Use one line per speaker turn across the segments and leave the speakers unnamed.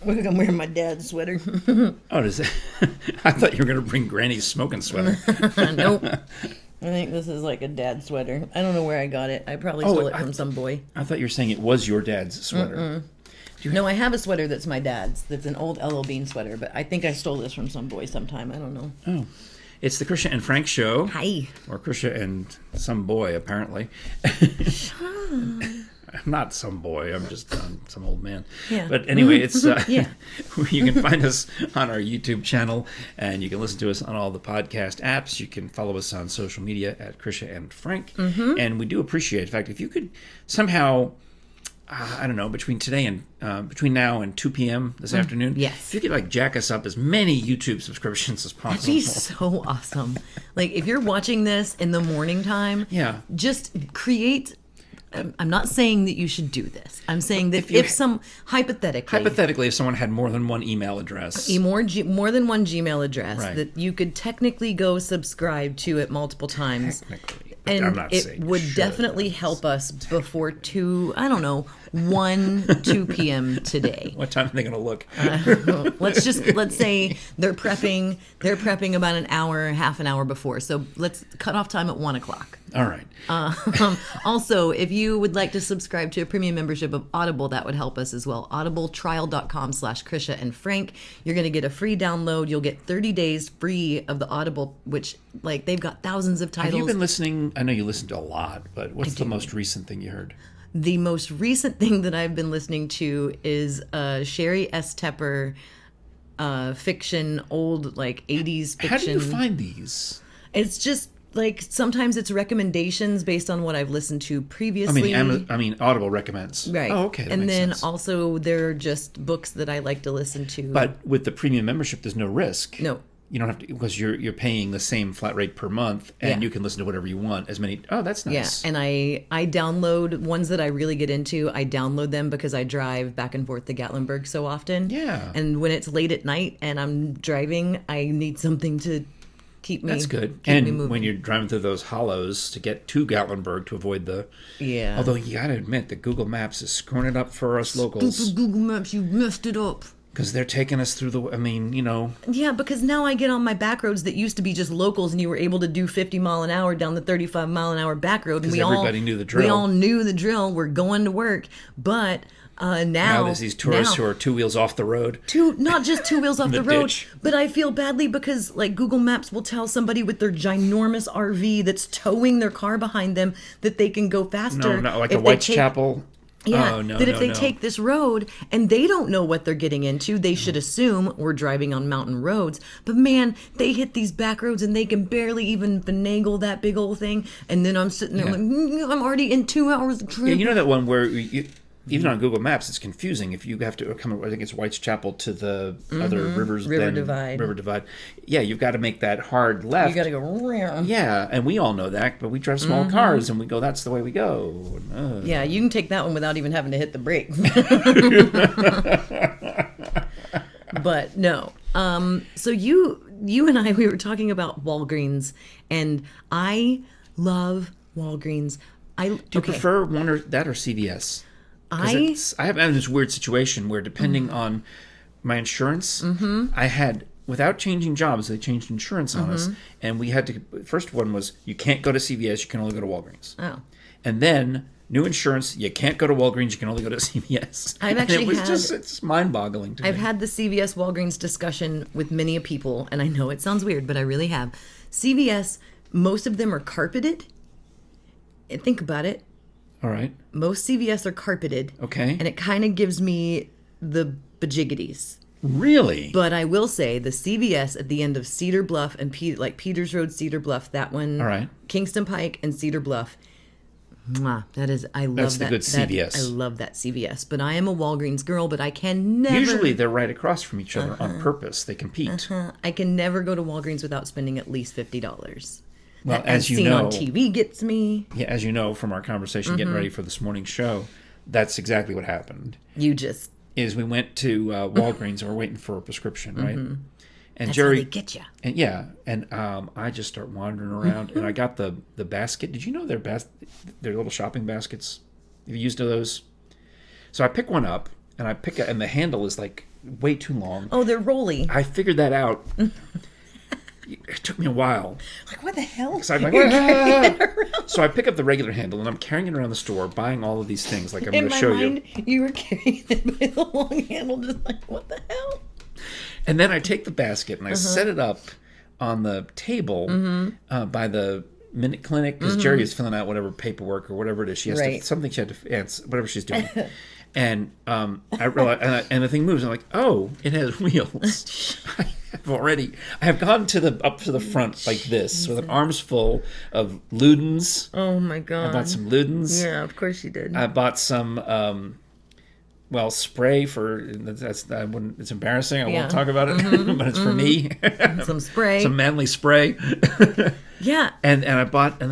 Look, I'm wearing my dad's sweater.
Oh, does it? I thought you were going to bring Granny's smoking sweater.
Nope. I think this is like a dad sweater. I don't know where I got it. I probably stole it from some boy.
I thought you were saying it was your dad's sweater.
No, I have a sweater that's my dad's. That's an old L.L. Bean sweater, but I think I stole this from some boy sometime. I don't know.
Oh. It's the Krisha and Frank show.
Hi.
Or Krisha and some boy, apparently. I'm not some boy. I'm just some old man.
Yeah.
But anyway, it's
Yeah.
You can find us on our YouTube channel, and you can listen to us on all the podcast apps. You can follow us on social media at Krisha and Frank. And we do appreciate, in fact, if you could somehow, I don't know, between today and between now and 2 p.m. this afternoon,
yes,
if you could like jack us up as many YouTube subscriptions as possible.
That'd be so awesome. Like if you're watching this in the morning time, just create. I'm not saying that you should do this. I'm saying that hypothetically,
if someone had more than one email address,
more than one Gmail address, that you could technically go subscribe to it multiple times. And it would definitely help us before 2 p.m. today.
What time are they going to look?
Let's say they're prepping about an hour, half an hour before. So let's cut off time at 1 o'clock.
All right.
Also, if you would like to subscribe to a premium membership of Audible, that would help us as well. audibletrial.com/Krisha and Frank. You're going to get a free download. You'll get 30 days free of the Audible, which they've got thousands of titles.
Have you been listening? I know you listen to a lot, but what's the most recent thing you heard?
The most recent thing that I've been listening to is Sherry S. Tepper fiction, old 80s fiction.
How do you find these?
It's just sometimes it's recommendations based on what I've listened to previously.
I mean, Audible recommends.
Right.
Oh, okay.
And then
sense.
Also they're just books that I like to listen to.
But with the premium membership, there's no risk.
No.
You don't have to, because you're paying the same flat rate per month, and you can listen to whatever you want. As many. Oh, that's nice.
Yeah, and I download ones that I really get into. I download them because I drive back and forth to Gatlinburg so often.
Yeah.
And when it's late at night and I'm driving, I need something to keep me.
That's good.
Keep
and
me moving.
When you're driving through those hollows to get to Gatlinburg to avoid the.
Yeah.
Although you got to admit that Google Maps is screwing it up for us locals.
Stupid Google Maps, you messed it up.
Because they're taking us through
Yeah, because now I get on my back roads that used to be just locals, and you were able to do 50 mile an hour down the 35 mile an hour back road. And
everybody knew the drill.
We all knew the drill. We're going to work. But now
there's these tourists who are 2 wheels off the road.
Not just 2 wheels off the road,
ditch.
but I feel badly because Google Maps will tell somebody with their ginormous RV that's towing their car behind them that they can go faster.
No, like a Whitechapel.
Yeah,
oh, no,
that if they take this road and they don't know what they're getting into, they should assume we're driving on mountain roads. But man, they hit these back roads and they can barely even finagle that big old thing. And then I'm sitting there I'm already in 2 hours of trip.
Yeah, you know that one where even on Google Maps, it's confusing if you have to come. I think it's Whitechapel to the other River Divide. Yeah, you've got to make that hard left.
You got to go.
Yeah, and we all know that, but we drive small cars and we go. That's the way we go.
Yeah, you can take that one without even having to hit the brake. But no. So you and I, we were talking about Walgreens, and I love Walgreens. Do
you prefer one or CVS? I have this weird situation where depending on my insurance, I had, without changing jobs, they changed insurance on us. And we had to, first one was, you can't go to CVS, you can only go to Walgreens.
Oh.
And then, new insurance, you can't go to Walgreens, you can only go to CVS. It's mind-boggling to me.
I've had the CVS Walgreens discussion with many people, and I know it sounds weird, but I really have. CVS, most of them are carpeted. And think about it.
All right.
Most CVS are carpeted.
Okay.
And it kind of gives me the bajiggities.
Really?
But I will say the CVS at the end of Cedar Bluff and Peters Road, Cedar Bluff, that one.
All right.
Kingston Pike and Cedar Bluff. That is, I love
That's
that.
That's the good CVS.
I love that CVS. But I am a Walgreens girl, but I can never.
Usually they're right across from each other on purpose. They compete.
I can never go to Walgreens without spending at least $50.
Well, as you
seen
know,
on TV gets me.
Yeah, as you know from our conversation getting ready for this morning's show, that's exactly what happened. Is we went to Walgreens and we're waiting for a prescription, right? And
that's
Jerry,
how they get you.
And I just start wandering around, and I got the basket. Did you know their little shopping baskets? Have you used those? So I pick one up, and and the handle is like way too long.
Oh, they're rolly.
I figured that out. It took me a while.
Like, what the hell?
So I'm like, so I pick up the regular handle and I'm carrying it around the store, buying all of these things. Like I'm going to show you.
You were carrying it by the long handle, just like, what the hell?
And then I take the basket and I set it up on the table by the Minute Clinic because Jerry is filling out whatever paperwork or whatever it is. She has to, something she had to answer, whatever she's doing. And I realized, and the thing moves. I'm like, oh, it has wheels. I have gone up to the front like this with an arms full of Ludens.
Oh my God.
I bought some Ludens.
Yeah, of course you did.
I bought some, spray for, it's embarrassing. I won't talk about it, but it's for me.
Some spray.
Some manly spray.
Yeah.
And I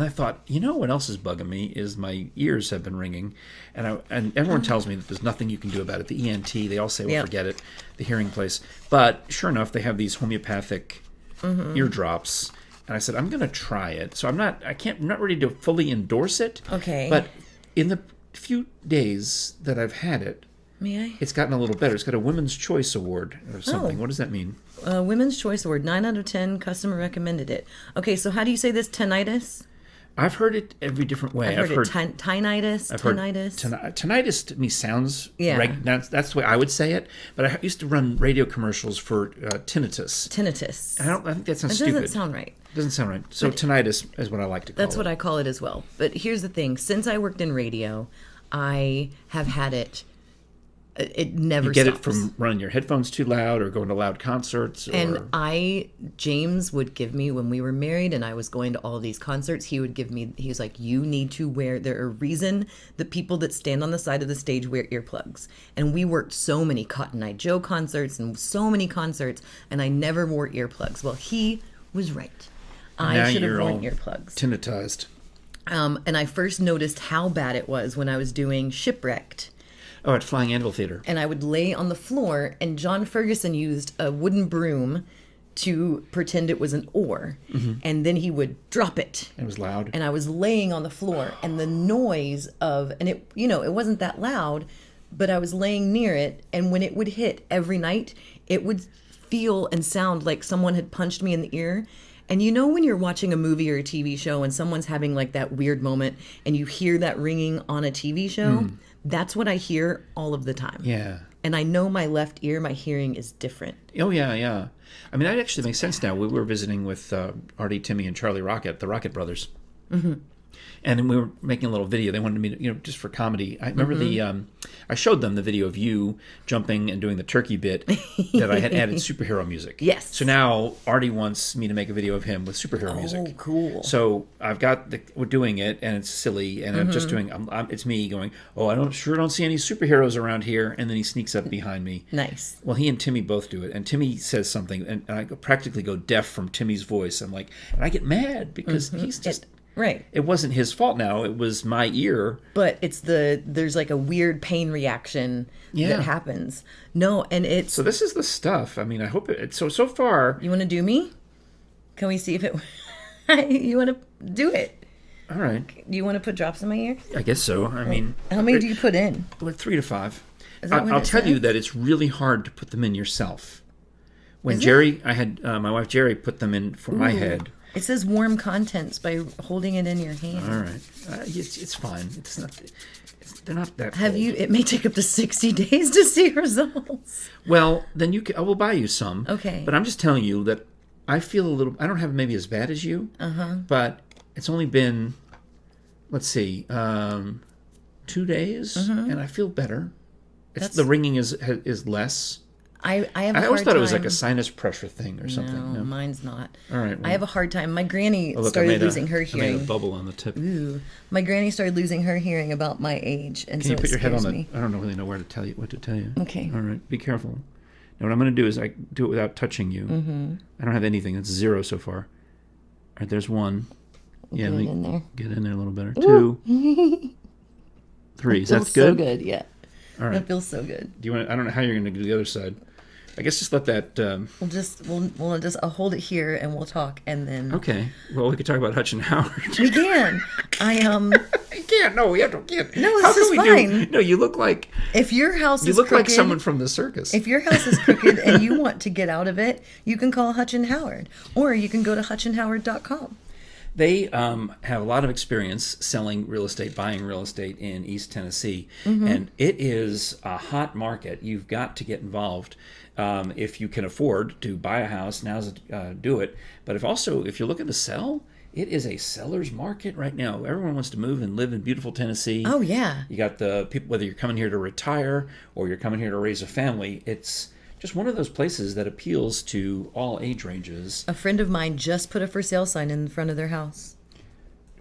thought, you know what else is bugging me is my ears have been ringing. And everyone tells me that there's nothing you can do about it. The ENT, they all say, well, forget it, the hearing place. But sure enough, they have these homeopathic eardrops. And I said, I'm going to try it. So I'm not ready to fully endorse it.
Okay.
But in the few days that I've had it,
may I?
It's gotten a little better. It's got a Women's Choice Award or something. What does that mean?
Women's Choice Award. 9 out of 10 customer recommended it. Okay, so how do you say this? Tinnitus?
I've heard it every different way.
I've heard tinnitus.
Tinnitus to me sounds that's the way I would say it. But I used to run radio commercials for tinnitus.
Tinnitus.
I think that sounds
stupid.
It
doesn't sound right.
Doesn't sound right. So tinnitus is what I like to call it.
That's what I call it as well. But here's the thing. Since I worked in radio, I have had it. It never stops.
You get it from running your headphones too loud or going to loud concerts.
And James would give me, when we were married and I was going to all of these concerts, he was like, you need to there are a reason that people that stand on the side of the stage wear earplugs. And we worked so many Cotton Eye Joe concerts and so many concerts, and I never wore earplugs. Well, he was right. I should have worn earplugs.
Tinnitized.
And I first noticed how bad it was when I was doing Shipwrecked.
Oh, at Flying Anvil Theater.
And I would lay on the floor, and John Ferguson used a wooden broom to pretend it was an oar. And then he would drop it.
It was loud.
And I was laying on the floor, and the noise of, and it, it wasn't that loud, but I was laying near it, and when it would hit every night, it would feel and sound like someone had punched me in the ear. And when you're watching a movie or a TV show and someone's having like that weird moment and you hear that ringing on a TV show, that's what I hear all of the time.
Yeah.
And I know my left ear, my hearing is different.
Oh, yeah, yeah. I mean, that actually makes sense now. We were visiting with Artie, Timmy, and Charlie Rocket, the Rocket Brothers. And we were making a little video. They wanted me to, just for comedy. I remember I showed them the video of you jumping and doing the turkey bit that I had added superhero music.
Yes.
So now Artie wants me to make a video of him with superhero music.
Oh, cool.
So we're doing it, and it's silly, and I'm just doing, it's me going, oh, I don't see any superheroes around here, and then he sneaks up behind me.
Nice.
Well, he and Timmy both do it, and Timmy says something, and I practically go deaf from Timmy's voice. I'm like, and I get mad because he's just...
Right.
It wasn't his fault now. It was my ear.
But there's like a weird pain reaction that happens. No, and it's...
So this is the stuff. I mean, I hope so far...
You want to do me? Can we see if it... You want to do it?
All right.
Do you want to put drops in my ear?
I guess so. I mean...
How many do you put in?
Like 3 to 5. I'll tell you that it's really hard to put them in yourself. When I had my wife Jerry put them in for my head...
It says warm contents by holding it in your hand.
All right. It's fine. They're not that
Have
cold.
It may take up to 60 days to see results.
Well, then I will buy you some.
Okay.
But I'm just telling you that I feel a little... I don't have maybe as bad as you. But it's only been, let's see, 2 days, and I feel better. The ringing is less.
I
always thought it was like a sinus pressure thing or something.
No, mine's not.
All right. Well,
I have a hard time. My granny started losing her hearing.
I made a bubble on the tip.
Ooh. My granny started losing her hearing about my age, and
Can you put your head on
me.
I don't really know what to tell you.
Okay.
All right. Be careful. Now what I'm going to do is I do it without touching you. I don't have anything. It's 0 so far. All right. There's 1. Yeah.
Get in there.
Get in there a little better. 2. 3. Is that good?
So good. Yeah.
All right.
That feels so good.
Do you want? I don't know how you're going to do the other side. I guess just let that.
I'll hold it here and we'll talk and then.
Okay. Well, we could talk about Hutch and Howard.
We can.
You can't. No, we have to. Can't.
No,
How
this
can
is
we
fine.
No, you look like.
If your house
You
is
look
crooked,
like someone from the circus.
If your house is crooked and you want to get out of it, you can call Hutch and Howard, or you can go to hutchandhoward.com.
They have a lot of experience selling real estate, buying real estate in East Tennessee, and it is a hot market. You've got to get involved. If you can afford to buy a house, now's do it. But if you're looking to sell, it is a seller's market right now. Everyone wants to move and live in beautiful Tennessee.
Oh, yeah.
You got the people, whether you're coming here to retire or you're coming here to raise a family, it's just one of those places that appeals to all age ranges.
A friend of mine just put a for sale sign in front of their house.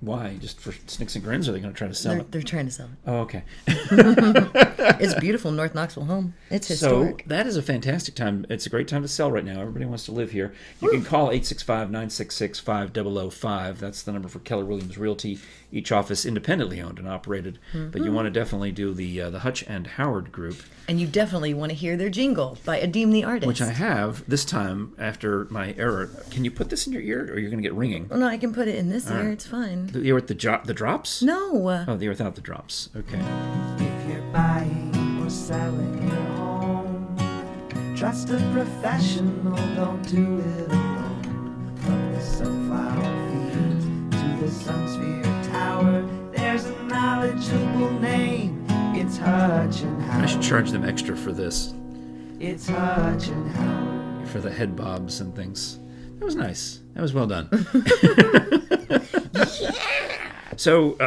Why? Just for snicks and grins? Or are they going to try to sell it?
They're trying to sell it.
Oh, okay.
It's beautiful, North Knoxville home. It's historic.
So that is a fantastic time. It's a great time to sell right now. Everybody wants to live here. You can call 865-966-5005. That's the number for Keller Williams Realty. Each office independently owned and operated. But you want to definitely do the Hutch and Howard group.
And you definitely want to hear their jingle by Adeem the Artist.
Which I have this time after my error. Can you put this in your ear or you're going to get ringing?
Well, no, I can put it in this ear. Right. It's fine.
The ear with the drops?
No.
Oh, the ear without the drops. Okay.
If you're buying or selling your home, trust a professional, don't do it alone. From the sunflower fields to the Sunsphere Tower, there's a knowledgeable name. It's Hutch and Howard.
I should charge them extra for this.
It's Hutch and Howard.
For the head bobs and things. That was nice. That was well done. So,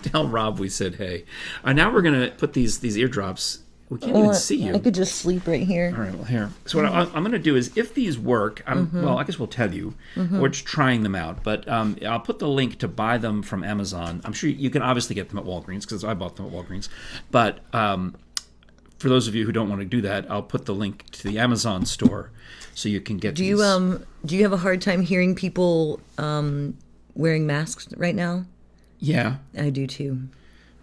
tell Rob we said hey. Now we're going to put these eardrops. We can't even see you.
I could just sleep right here.
All right, well, here. So what I'm going to do is, if these work, well, I guess we'll tell you. We're just trying them out. But I'll put the link to buy them from Amazon. I'm sure you can obviously get them at Walgreens, because I bought them at Walgreens. But for those of you who don't want to do that, I'll put the link to the Amazon store so you can get these.
Do you have a hard time hearing people wearing masks right now?
Yeah.
I do too.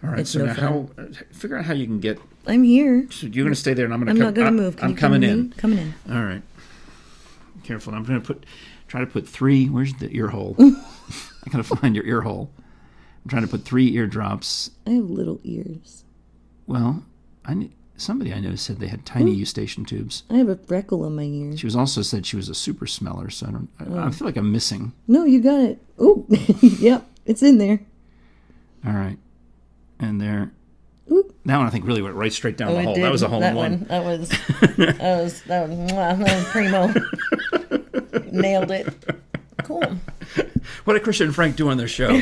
All right, so now figure out how you can get...
I'm here.
So you're going to stay there, and I'm going
to I'm not going to move.
I'm coming in.
Coming in.
All right. Careful. I'm going to try to put 3... Where's the ear hole? I got to find your ear hole. I'm trying to put 3 eardrops.
I have little ears.
Well, somebody I know said they had tiny eustachian tubes.
I have a freckle on my ear.
She also said she was a super smeller, so I feel like I'm missing.
No, you got it. Oh, yep, it's in there.
All right. And there.
Oop.
That one I think really went right straight down the hole.
Did.
That was a hole in one.
That was primo. Nailed it. Cool.
What did Krisha and Frank do on their show?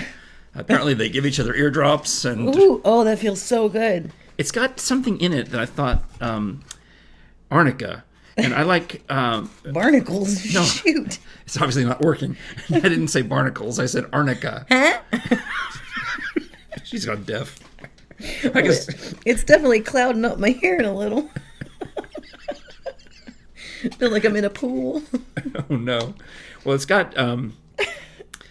Apparently they give each other eardrops and.
Ooh, oh, that feels so good.
It's got something in it that I thought arnica, and I like
barnacles. No, shoot,
it's obviously not working. I didn't say barnacles. I said arnica.
Huh?
She's gone deaf.
I guess it's definitely clouding up my hair a little. Feel like I'm in a pool.
Oh no! Well, it's got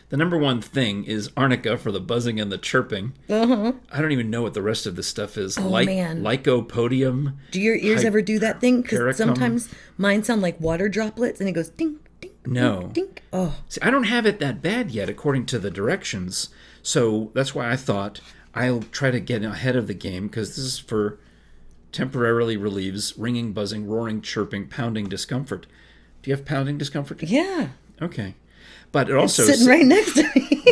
the number one thing is arnica for the buzzing and the chirping. I don't even know what the rest of this stuff is.
Oh, man.
Lycopodium.
Do your ears ever do that thing? Because sometimes mine sound like water droplets, and it goes ding, ding,
no.
ding, ding. Oh.
See, I don't have it that bad yet, according to the directions. So that's why I thought I'll try to get ahead of the game, because this is for temporarily relieves ringing, buzzing, roaring, chirping, pounding discomfort. Do you have pounding discomfort?
Yeah.
Okay. But it also...
It's sitting right next to me.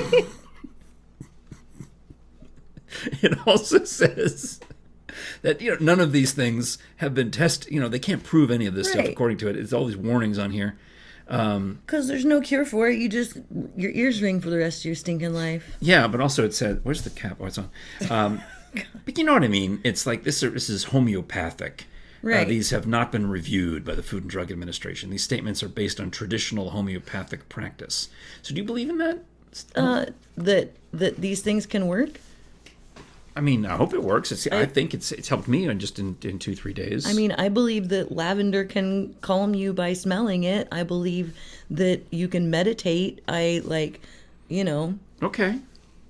It also says that, none of these things have been tested. They can't prove any of this stuff according to it. It's all these warnings on here.
Because there's no cure for it. Your ears ring for the rest of your stinking life.
Yeah, but also it said, where's the cap? Oh, it's on. But you know what I mean? It's like this is homeopathic.
Right.
These have not been reviewed by the Food and Drug Administration. These statements are based on traditional homeopathic practice. So do you believe in that?
That these things can work?
I mean, I hope it works. I think it's helped me in 2-3 days.
I mean, I believe that lavender can calm you by smelling it. I believe that you can meditate.
Okay.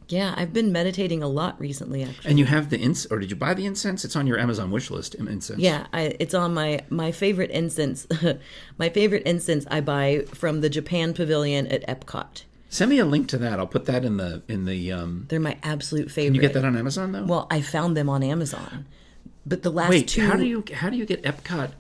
Yeah, I've been meditating a lot recently, actually.
And you have the incense, or did you buy the incense? It's on your Amazon wish list, incense.
Yeah, it's on my favorite incense. My favorite incense I buy from the Japan Pavilion at Epcot.
Send me a link to that. I'll put that in the.
They're my absolute favorite.
Can you get that on Amazon though?
Well, I found them on Amazon, but the last
Wait,
two.
how do you get Epcot?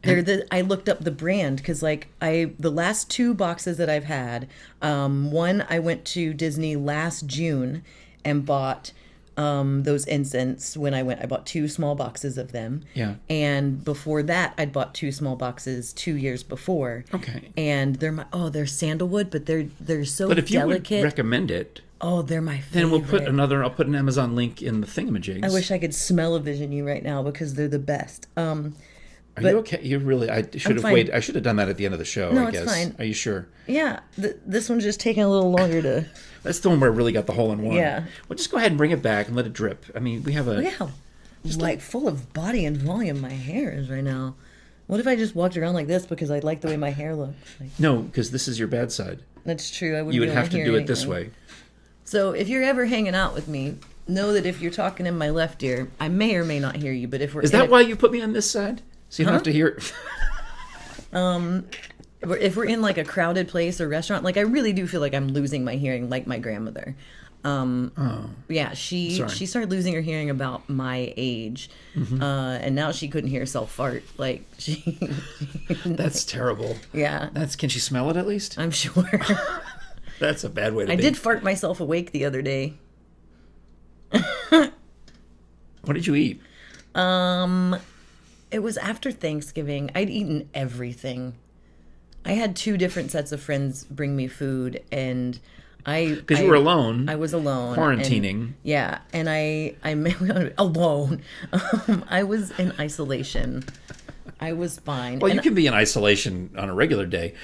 I looked up the brand because the last two boxes that I've had, one I went to Disney last June and bought those incense when I went. I bought 2 small boxes of them.
Yeah.
And before that, I'd bought 2 small boxes 2 years before.
Okay.
And they're sandalwood, but they're so
But if you
delicate.
would recommend it,
Oh, they're my favorite.
then we'll put I'll put an Amazon link in the thingamajigs.
I wish I could smell-o-vision you right now because they're the best.
Are you okay? You really? I should have
fine.
waited. I should have done that at the end of the show.
No,
I
it's
guess.
fine.
Are you sure?
Yeah, this one's just taking a little longer to.
That's the one where I really got the hole in one.
Yeah.
Well, just go ahead and bring it back and let it drip. I mean, we have a.
Look at how full of body and volume my hair is right now. What if I just walked around like this because I like the way my hair looks?
No, because this is your bad side.
That's true. I wouldn't
You
be
would
able
have to
hear
do it this
anything.
way.
So if you're ever hanging out with me, know that if you're talking in my left ear, I may or may not hear you. But if we're
Is that why you put me on this side? So you don't have to hear.
if we're in like a crowded place or restaurant, like I really do feel like I'm losing my hearing, like my grandmother. Yeah, she started losing her hearing about my age, and now she couldn't hear herself fart. Like she.
That's terrible.
Yeah,
Can she smell it at least?
I'm sure.
That's a bad way to
I
be.
did fart myself awake the other day.
What did you eat?
It was after Thanksgiving. I'd eaten everything. I had 2 different sets of friends bring me food, and
Because you were alone.
I was alone.
Quarantining.
And, yeah, and I alone. I was in isolation. I was fine.
Well,
and
you can be in isolation on a regular day.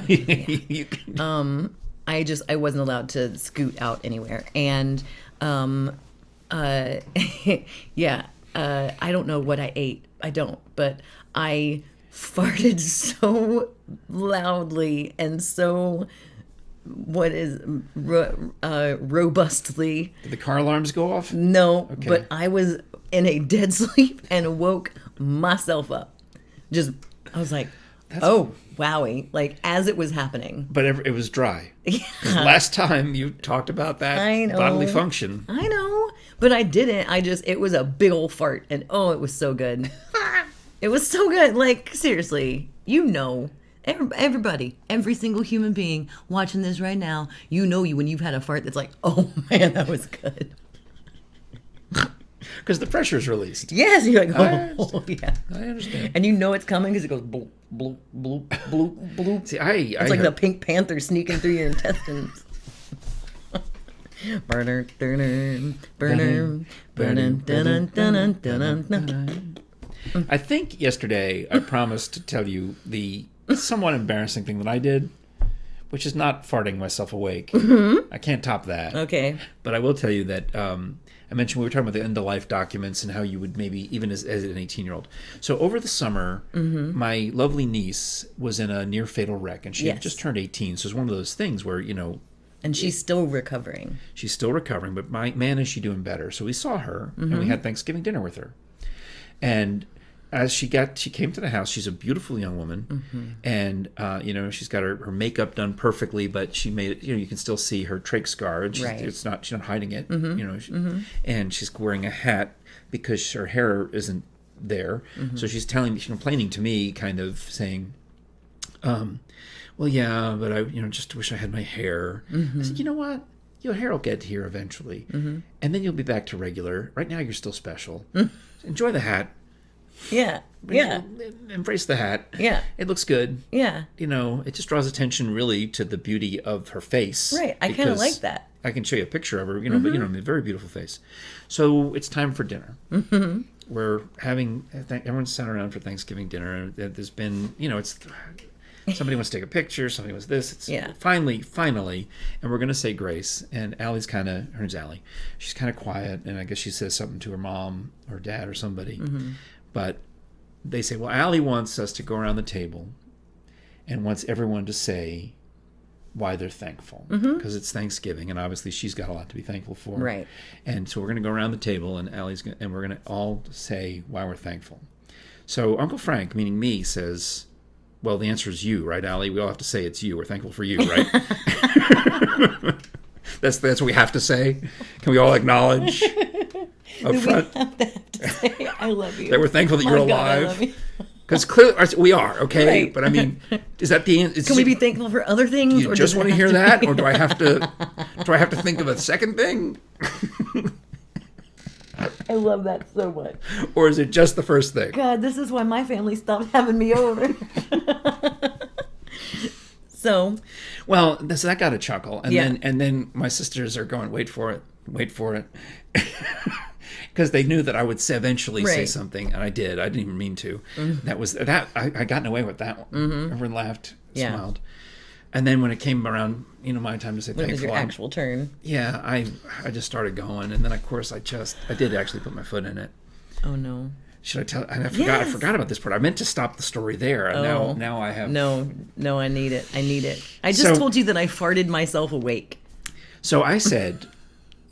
You can.
I wasn't allowed to scoot out anywhere, and yeah. I don't know what I ate. I don't, but I farted so loudly and so robustly.
Did the car alarms go off?
No,
Okay.
but I was in a dead sleep and woke myself up. I was like, oh, wowie, like as it was happening.
But it was dry.
Yeah.
Last time you talked about that
I know.
bodily function.
I know, but I didn't. It was a big old fart, and oh, it was so good. It was so good. Like, seriously, everybody, every single human being watching this right now, when you've had a fart that's like, oh man, that was good.
Because the pressure is released.
Yes, you're like, oh, yeah.
I understand.
And you know it's coming because it goes bloop, bloop, bloop, bloop, bloop.
See,
It's like the Pink Panther sneaking through your intestines. Burner, burner, burner, burner, dun, dun, dun, dun.
I think yesterday I promised to tell you the somewhat embarrassing thing that I did, which is not farting myself awake. I can't top that.
Okay.
But I will tell you that I mentioned we were talking about the end-of-life documents and how you would maybe, even as an 18-year-old. So over the summer, my lovely niece was in a near-fatal wreck, and she had just turned 18. So it's one of those things where,
And she's still recovering.
She's still recovering, but man, is she doing better. So we saw her, and we had Thanksgiving dinner with her. And as she came to the house, she's a beautiful young woman, and she's got her makeup done perfectly, but she made it. You can still see her trach scar, and she's not hiding it. And she's wearing a hat because her hair isn't there. So she's complaining to me, kind of saying, "Well, yeah, but I just wish I had my hair." I said, "You know what? Your hair will get here eventually, and then you'll be back to regular. Right now, you're still special. Enjoy the hat."
Yeah. Yeah.
Embrace the hat.
Yeah.
It looks good.
Yeah.
It just draws attention really to the beauty of her face.
Right. I kind of like that.
I can show you a picture of her, but a very beautiful face. So it's time for dinner. We're having, everyone's sat around for Thanksgiving dinner. There's been, it's, somebody wants to take a picture, somebody wants this. It's finally, and we're going to say grace. And Allie's her name's Allie. She's kind of quiet, and I guess she says something to her mom or dad or somebody. But they say, well, Allie wants us to go around the table and wants everyone to say why they're thankful, because it's Thanksgiving, and obviously she's got a lot to be thankful for.
Right.
And so we're going to go around the table, and and we're going to all say why we're thankful. So Uncle Frank, meaning me, says, well, the answer is you, right, Allie? We all have to say it's you. We're thankful for you, right? That's what we have to say. Can we all acknowledge up front
We have to say, I love you.
that we're thankful that
My
you're
God, I
alive?
love you.
Because clearly we are, okay?
Right.
But I mean, is that the end?
Can we be thankful for other things?
You
or
just
does it
want to
have
hear
be-
that, or do I have to think of a second thing,
I love that so much.
or is it just the first thing?
God, this is why my family stopped having me over. So,
Well, so that got a chuckle, and
Yeah.
then my sisters are going, wait for it, because they knew that I would eventually say
Right.
something, and I did. I didn't even mean to. That was that. I gotten away with that one. Everyone laughed,
Yeah.
smiled, and then when it came around, my time to say
when it was
thankful,
your actual turn?
yeah, I just started going, and then of course I did actually put my foot in it.
Oh no.
Should I tell? And I
Yes.
forgot about this part. I meant to stop the story there, and
Oh.
now I have.
No, I need it. I just
So-
told you that I farted myself awake.
So I said,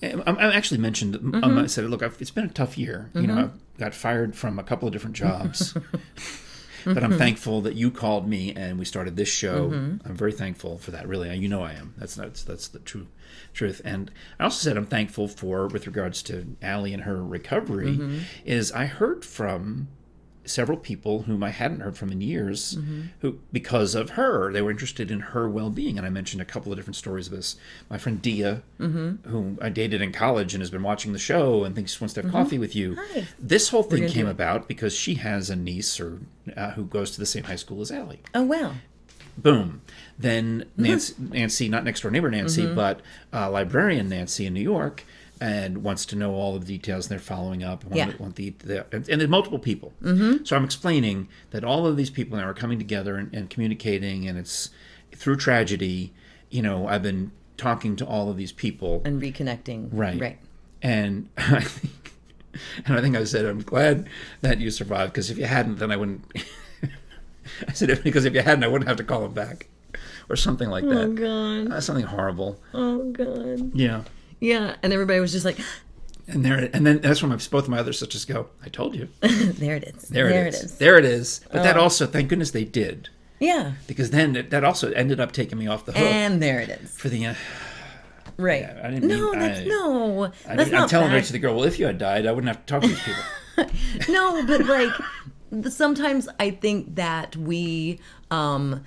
I actually mentioned, I said, look, it's been a tough year. I got fired from a couple of different jobs, but I'm thankful that you called me and we started this show. I'm very thankful for that. Really, I am. That's the truth. And I also said I'm thankful for, with regards to Allie and her recovery, is I heard from several people whom I hadn't heard from in years, who, because of her, they were interested in her well-being. And I mentioned a couple of different stories of this. My friend Dia, whom I dated in college and has been watching the show and thinks she wants to have coffee with you.
Hi.
This whole thing
gonna
came
do it.
about because she has a niece who goes to the same high school as Allie.
Oh wow.
Boom. Then Nancy, not next door neighbor Nancy, but librarian Nancy in New York, and wants to know all the details. And they're following up. And there's multiple people. So I'm explaining that all of these people now are coming together and communicating, and it's through tragedy. I've been talking to all of these people.
And reconnecting.
Right. And I think I said, I'm glad that you survived, because if you hadn't, then I wouldn't. I said, because if you hadn't, I wouldn't have to call him back, or something like that.
Oh god.
Something horrible.
Oh god.
Yeah.
Yeah, and everybody was just like,
And then that's when both of my other sisters go, I told you.
there it is.
There it is. There it is. But that also, thank goodness they did,
Yeah.
because then that also ended up taking me off the hook
And there it is.
for the.
Right.
Yeah, I didn't
no,
mean-
that's
I-
no.
I'm
That's not
telling her
bad.
to the girl, well, if you had died, I wouldn't have to talk to these people.
No, but like sometimes I think that we are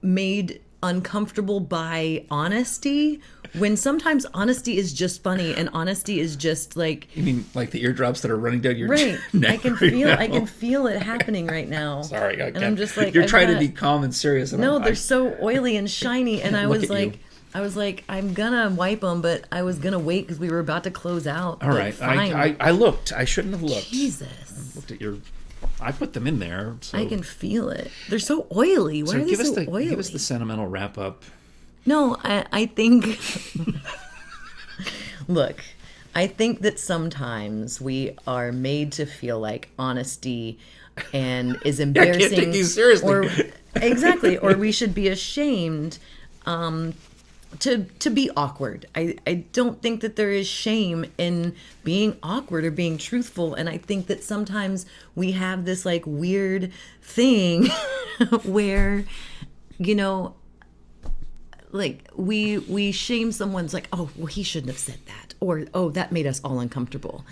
made uncomfortable by honesty, when sometimes honesty is just funny and honesty is just like
You mean like the eardrops that are running down your
right.
neck?
I can
right
feel
now?
I can feel it happening right now.
Sorry,
and I'm just like
you're
I've
trying to
got-
be calm and serious. And
No,
I'm-
they're so oily and shiny, and I
Look
was
at you.
like. I was like, I'm gonna wipe them, but I was gonna wait because we were about to close out.
All
but
right,
fine.
I looked. I shouldn't have looked.
Jesus,
Looked at your. I put them in there. So.
I can feel it. They're so oily. Why
So
are they
give us
so
the
oily?
give us the sentimental wrap up.
No, I think. Look, I think that sometimes we are made to feel like honesty and is
I
embarrassing.
can't take you seriously.
Or, exactly, or we should be ashamed to be awkward. I don't think that there is shame in being awkward or being truthful. And I think that sometimes we have this like weird thing where, like we shame someone's like, oh, well, he shouldn't have said that, or oh, that made us all uncomfortable.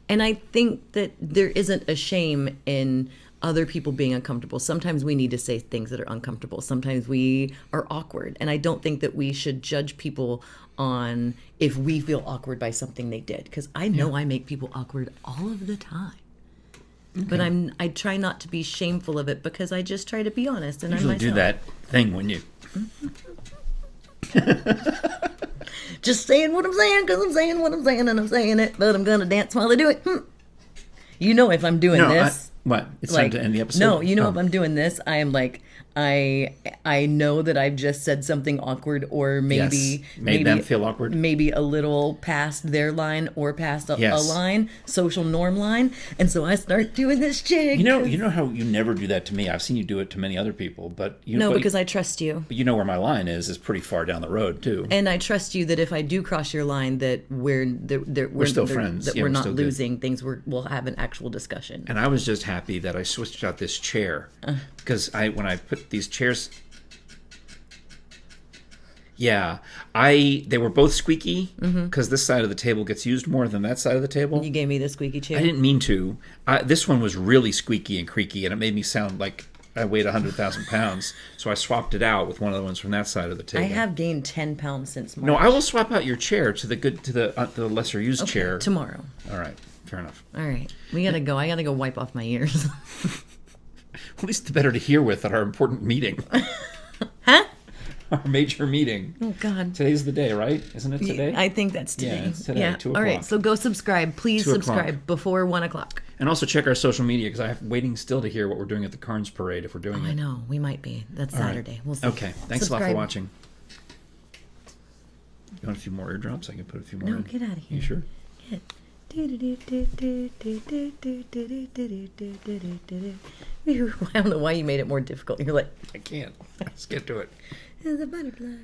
And I think that there isn't a shame in other people being uncomfortable. Sometimes we need to say things that are uncomfortable. Sometimes we are awkward. And I don't think that we should judge people on if we feel awkward by something they did. Because I know I make people awkward all of the time. Okay. But I try not to be shameful of it because I just try to be honest. And
Usually
I'm myself.
do that thing when you.
Just saying what I'm saying because I'm saying what I'm saying and I'm saying it. But I'm going to dance while I do it. You know if I'm doing this.
What? It's
Like,
time to end the episode.
no, you know
Oh.
if I'm doing this, I am like I know that I've just said something awkward, or maybe
Yes. Made them feel awkward.
maybe a little past their line or past a
Yes.
line, social norm line, and so I start doing this jig.
You know how you never do that to me. I've seen you do it to many other people, but
because I trust you.
you know where my line is pretty far down the road too.
And I trust you that if I do cross your line, that we're
still friends.
That
Yeah,
we're
we're
not
still good.
losing things. We'll have an actual discussion.
And I was just happy that I switched out this chair because when I put these chairs, they were both squeaky because this side of the table gets used more than that side of the table.
You gave me the squeaky chair.
I didn't mean to. This one was really squeaky and creaky, and it made me sound like I weighed 100,000 pounds. So I swapped it out with one of the ones from that side of the table.
I have gained 10 pounds since March.
No, I will swap out your chair to the lesser used chair
tomorrow.
All right, fair enough.
All right, we gotta go. I gotta go wipe off my ears.
At least the better to hear with at our important meeting.
Huh?
Our major meeting.
Oh God.
Today's the day, right? Isn't it today?
I think that's today.
Yeah, it's today, 2
All right,
o'clock.
so go subscribe. Please
2 o'clock.
subscribe before 1 o'clock.
And also check our social media because I'm waiting still to hear what we're doing at the Carnes Parade if we're doing it.
I know we might be. That's
All right.
Saturday. We'll see.
Okay, thanks a lot for
Subscribe.
watching. You want a few more eardrops? I can put a few more
No,
in.
get out of here.
You sure?
I don't know why you made it more difficult. You're like,
I can't. I just can't do it.
there's a butterfly.